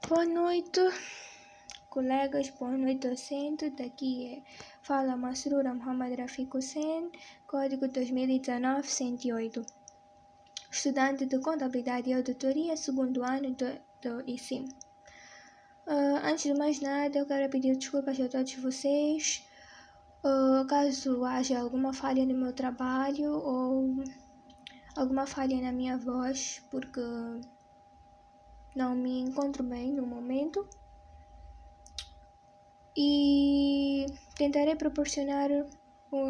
Boa noite, colegas, boa noite, docente. Daqui fala Masrura Muhammad Rafiq Hussein, código 2019-108, estudante de Contabilidade e Auditoria, segundo ano do ICIM. Antes de mais nada, eu quero pedir desculpas a todos vocês, caso haja alguma falha no meu trabalho ou alguma falha na minha voz, porque não me encontro bem no momento. E tentarei proporcionar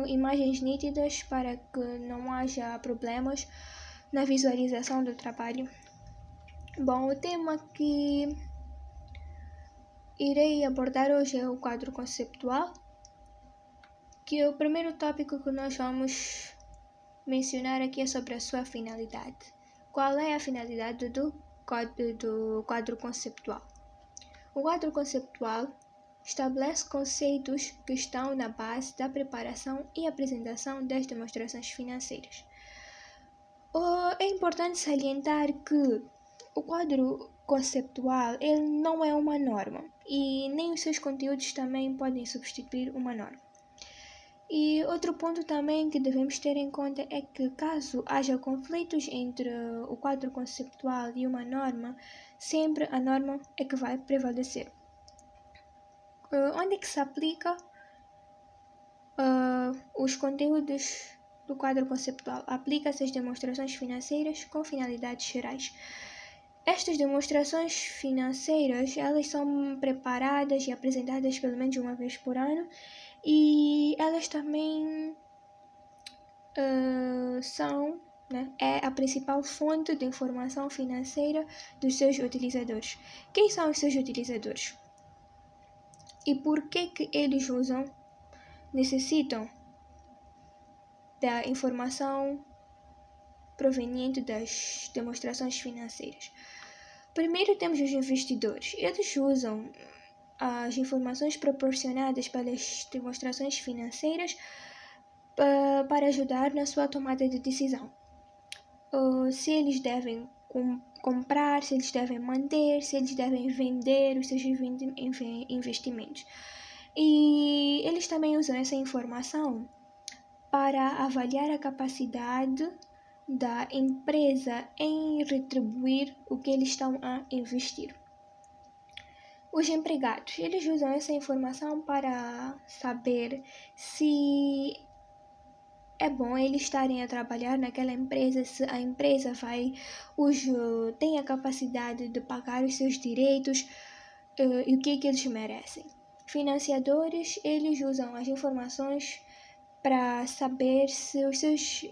imagens nítidas para que não haja problemas na visualização do trabalho. Bom, o tema que irei abordar hoje é o quadro conceptual, que é o primeiro tópico que nós vamos mencionar aqui é sobre a sua finalidade. Qual é a finalidade do quadro conceptual? O quadro conceptual estabelece conceitos que estão na base da preparação e apresentação das demonstrações financeiras. É importante salientar que o quadro conceptual ele não é uma norma e nem os seus conteúdos também podem substituir uma norma. E outro ponto também que devemos ter em conta é que caso haja conflitos entre o quadro conceptual e uma norma, sempre a norma é que vai prevalecer. Onde é que se aplica os conteúdos do quadro conceptual? Aplica-se às demonstrações financeiras com finalidades gerais. Estas demonstrações financeiras, elas são preparadas e apresentadas pelo menos uma vez por ano e elas também são a principal fonte de informação financeira dos seus utilizadores. Quem são os seus utilizadores? E por que eles necessitam da informação proveniente das demonstrações financeiras? Primeiro temos os investidores. Eles usam as informações proporcionadas pelas demonstrações financeiras para ajudar na sua tomada de decisão. Se eles devem comprar, se eles devem manter, se eles devem vender os seus investimentos. E eles também usam essa informação para avaliar a capacidade da empresa em retribuir o que eles estão a investir. Os empregados, eles usam essa informação para saber se é bom eles estarem a trabalhar naquela empresa, se a empresa tem a capacidade de pagar os seus direitos e o que eles merecem. Financiadores, eles usam as informações para saber se os seus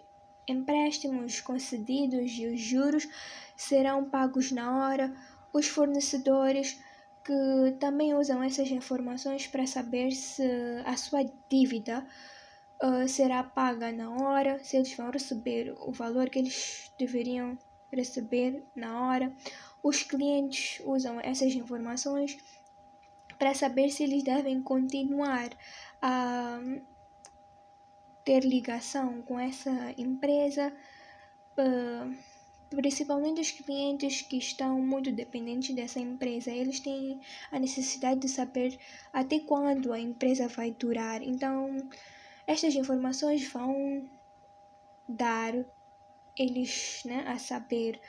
empréstimos concedidos e os juros serão pagos na hora. Os fornecedores, que também usam essas informações para saber se a sua dívida será paga na hora, se eles vão receber o valor que eles deveriam receber na hora. Os clientes usam essas informações para saber se eles devem continuar a ter ligação com essa empresa, principalmente os clientes que estão muito dependentes dessa empresa. Eles têm a necessidade de saber até quando a empresa vai durar. Então, estas informações vão dar eles a saber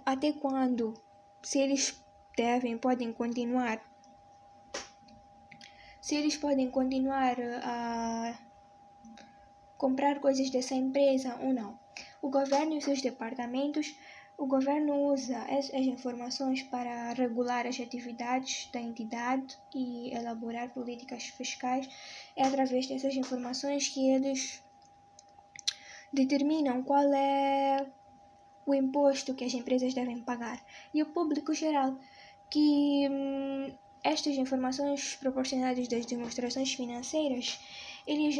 até quando, se eles podem continuar a comprar coisas dessa empresa ou não. O governo e os seus departamentos, o governo usa as informações para regular as atividades da entidade e elaborar políticas fiscais. É através dessas informações que eles determinam qual é o imposto que as empresas devem pagar. E o público geral, que estas informações proporcionadas das demonstrações financeiras, eles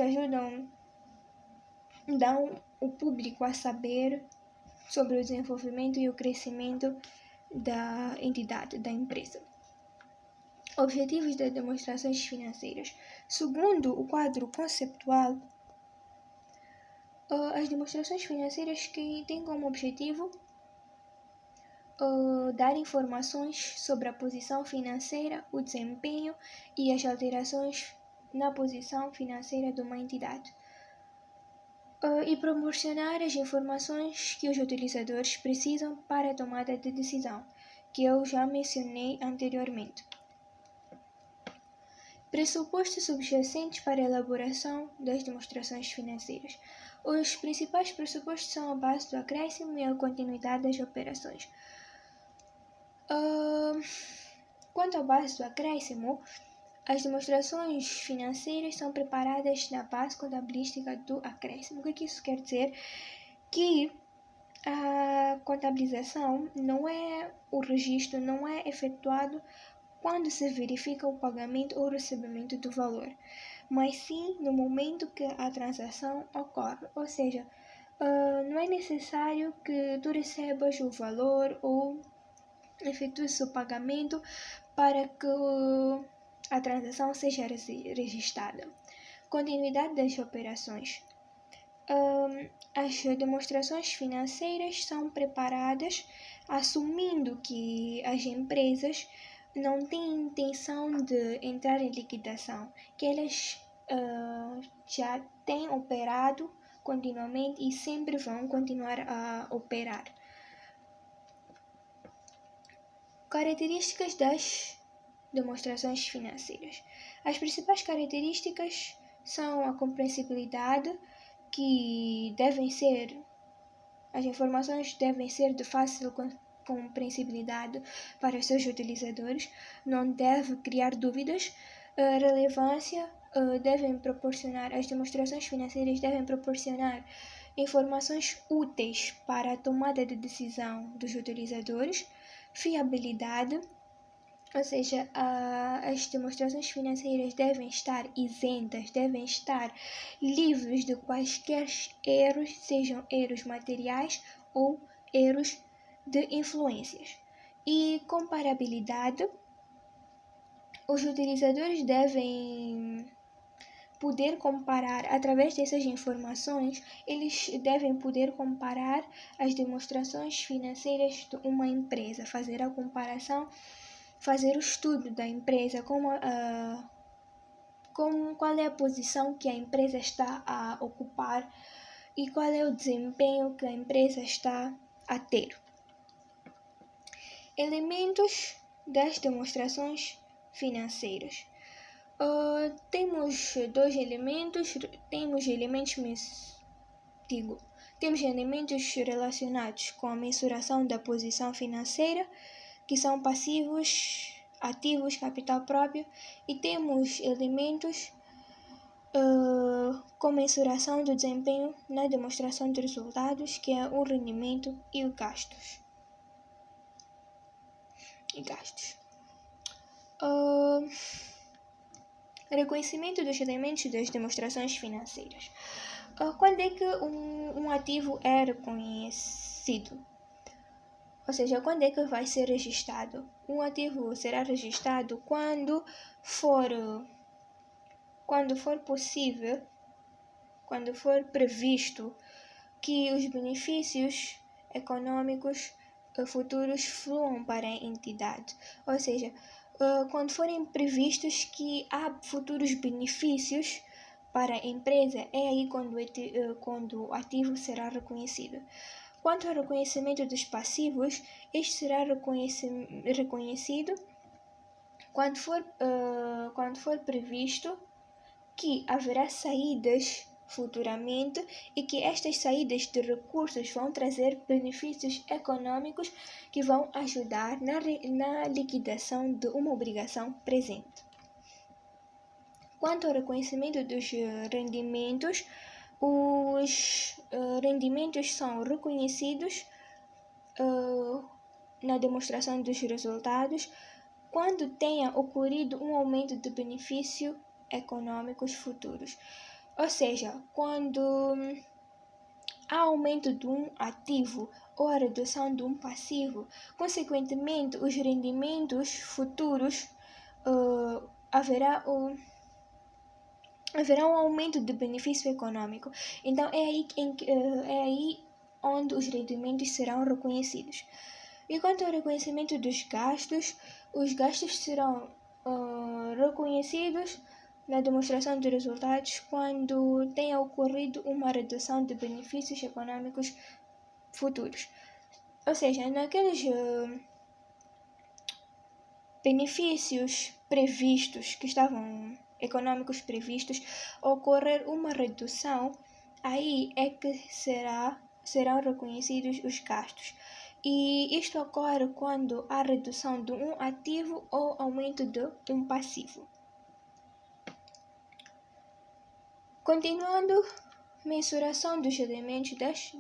dão o público a saber sobre o desenvolvimento e o crescimento da entidade, da empresa. Objetivos das demonstrações financeiras. Segundo o quadro conceptual, as demonstrações financeiras que têm como objetivo dar informações sobre a posição financeira, o desempenho e as alterações na posição financeira de uma entidade. E proporcionar as informações que os utilizadores precisam para a tomada de decisão, que eu já mencionei anteriormente. Pressupostos subjacentes para a elaboração das demonstrações financeiras. Os principais pressupostos são a base do acréscimo e a continuidade das operações. Quanto à base do acréscimo, as demonstrações financeiras são preparadas na base contabilística do acréscimo. O que isso quer dizer? Que a contabilização o registro não é efetuado quando se verifica o pagamento ou recebimento do valor, mas sim no momento que a transação ocorre. Ou seja, não é necessário que tu recebas o valor ou efetues o pagamento para que a transação seja registrada. Continuidade das operações. As demonstrações financeiras são preparadas assumindo que as empresas não têm intenção de entrar em liquidação, que elas já têm operado continuamente e sempre vão continuar a operar. Características das demonstrações financeiras. As principais características são a compreensibilidade, que as informações devem ser de fácil compreensibilidade para os seus utilizadores, não deve criar dúvidas. Relevância, as demonstrações financeiras devem proporcionar informações úteis para a tomada de decisão dos utilizadores. Fiabilidade, ou seja, as demonstrações financeiras devem estar isentas, devem estar livres de quaisquer erros, sejam erros materiais ou erros de influências. E comparabilidade, os utilizadores devem poder comparar, através dessas informações, eles devem poder comparar as demonstrações financeiras de uma empresa, fazer a comparação, fazer o estudo da empresa, qual é a posição que a empresa está a ocupar e qual é o desempenho que a empresa está a ter. Elementos das demonstrações financeiras. Temos dois elementos, temos elementos relacionados com a mensuração da posição financeira, que são passivos, ativos, capital próprio, e temos elementos com mensuração do desempenho na demonstração de resultados, que é o rendimento e os gastos. Reconhecimento dos elementos das demonstrações financeiras. Quando é que um ativo é reconhecido? Ou seja, quando é que vai ser registrado? Um ativo será registrado quando for possível, quando for previsto que os benefícios econômicos futuros fluam para a entidade. Ou seja, quando forem previstos que há futuros benefícios para a empresa, é aí quando o ativo será reconhecido. Quanto ao reconhecimento dos passivos, este será reconhecido quando for previsto que haverá saídas futuramente e que estas saídas de recursos vão trazer benefícios econômicos que vão ajudar na liquidação de uma obrigação presente. Quanto ao reconhecimento dos rendimentos, os rendimentos são reconhecidos na demonstração dos resultados quando tenha ocorrido um aumento de benefício econômicos futuros. Ou seja, quando há aumento de um ativo ou a redução de um passivo, consequentemente os rendimentos futuros haverá um aumento de benefício econômico. Então é aí onde os rendimentos serão reconhecidos. E quanto ao reconhecimento dos gastos, os gastos serão reconhecidos na demonstração de resultados quando tenha ocorrido uma redução de benefícios econômicos futuros. Ou seja, naqueles benefícios previstos, que estavam econômicos previstos, ocorrer uma redução, aí é que serão reconhecidos os gastos. E isto ocorre quando há redução de um ativo ou aumento de um passivo. Continuando, mensuração dos elementos das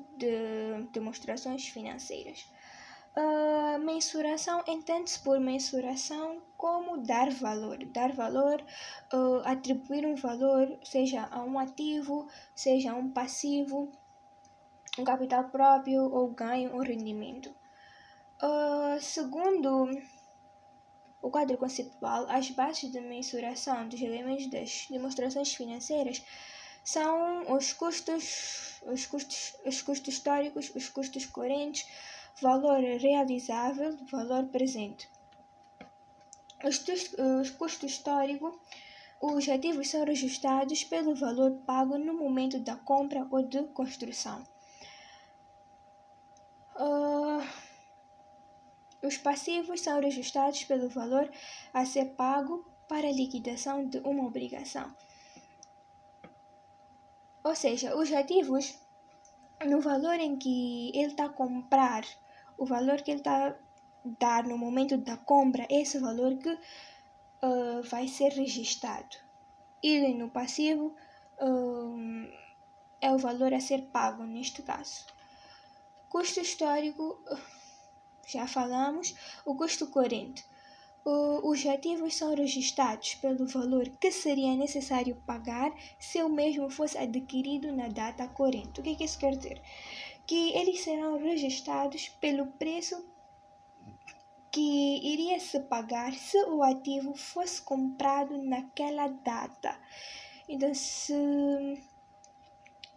demonstrações financeiras. Mensuração entende-se por mensuração como dar valor, atribuir um valor, seja a um ativo, seja a um passivo, um capital próprio ou ganho ou rendimento. Segundo o quadro conceitual, as bases de mensuração dos elementos das demonstrações financeiras são os custos históricos, os custos correntes, valor realizável, valor presente. Os custos históricos, os ativos são registrados pelo valor pago no momento da compra ou de construção. Os passivos são registrados pelo valor a ser pago para a liquidação de uma obrigação. Ou seja, os ativos, no valor em que ele está a comprar, o valor que ele está a dar no momento da compra, esse valor que vai ser registrado. E no passivo é o valor a ser pago neste caso. Custo histórico, já falamos. O custo corrente. Os ativos são registrados pelo valor que seria necessário pagar se o mesmo fosse adquirido na data corrente. O que isso quer dizer? Que eles serão registrados pelo preço que iria se pagar se o ativo fosse comprado naquela data. Então,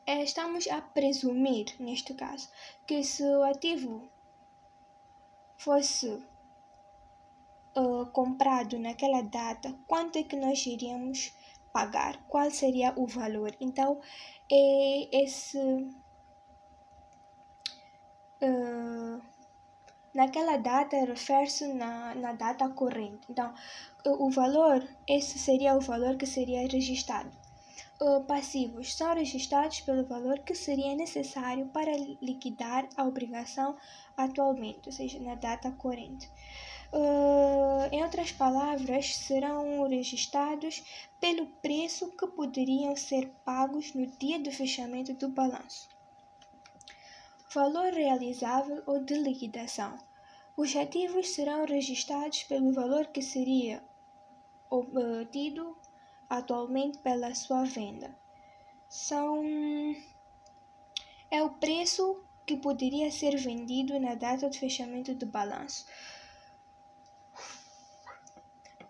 estamos a presumir, neste caso, que se o ativo fosse comprado naquela data, quanto é que nós iríamos pagar? Qual seria o valor? Então, naquela data refere-se na data corrente. Então, o valor, esse seria o valor que seria registrado. Passivos são registrados pelo valor que seria necessário para liquidar a obrigação atualmente, ou seja, na data corrente. Em outras palavras, serão registrados pelo preço que poderiam ser pagos no dia do fechamento do balanço. Valor realizável ou de liquidação. Os ativos serão registrados pelo valor que seria obtido atualmente pela sua venda. É o preço que poderia ser vendido na data de fechamento do balanço.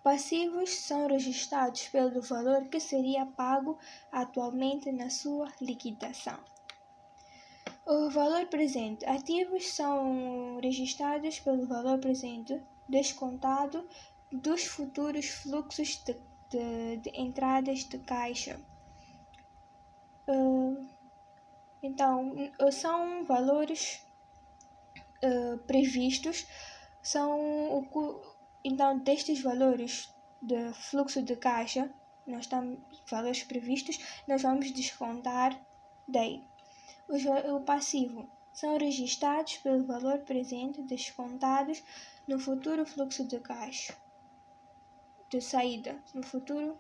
Passivos são registrados pelo valor que seria pago atualmente na sua liquidação. O valor presente. Ativos são registrados pelo valor presente descontado dos futuros fluxos de entradas de caixa. Então, são valores previstos, então, destes valores de fluxo de caixa, valores previstos, nós vamos descontar daí. O passivo são registrados pelo valor presente descontados no futuro fluxo de caixa de saída, no futuro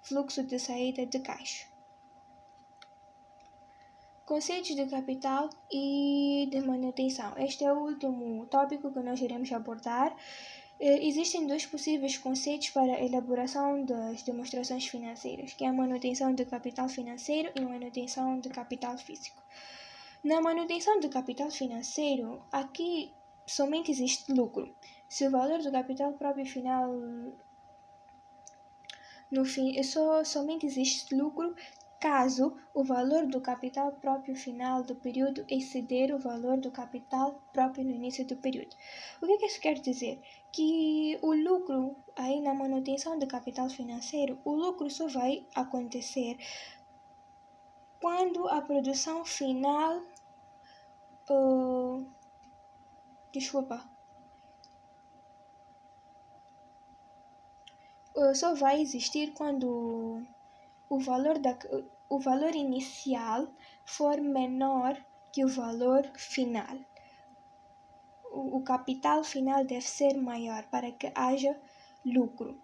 fluxo de saída de caixa. Conceitos de capital e de manutenção. Este é o último tópico que nós iremos abordar. Existem dois possíveis conceitos para a elaboração das demonstrações financeiras, que é a manutenção de capital financeiro e a manutenção de capital físico. Na manutenção do capital financeiro, aqui somente existe lucro. Se o valor do capital próprio final somente existe lucro caso o valor do capital próprio final do período exceder o valor do capital próprio no início do período. O que isso quer dizer? Que o lucro, aí na manutenção do capital financeiro, o lucro só vai acontecer quando a produção final, só vai existir quando o valor inicial for menor que o valor final. O capital final deve ser maior para que haja lucro.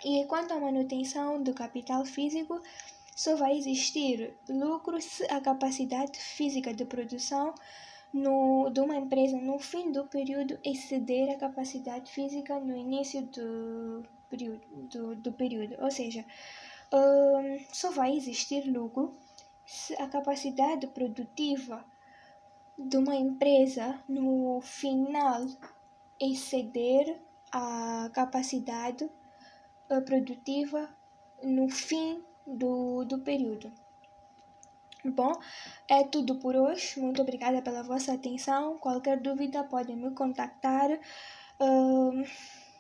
E quanto à manutenção do capital físico, só vai existir lucro se a capacidade física de produção de uma empresa no fim do período exceder a capacidade física no início do período. Ou seja, só vai existir lucro se a capacidade produtiva de uma empresa no final exceder a capacidade produtiva no fim do período. Bom, é tudo por hoje. Muito obrigada pela vossa atenção. Qualquer dúvida podem me contactar.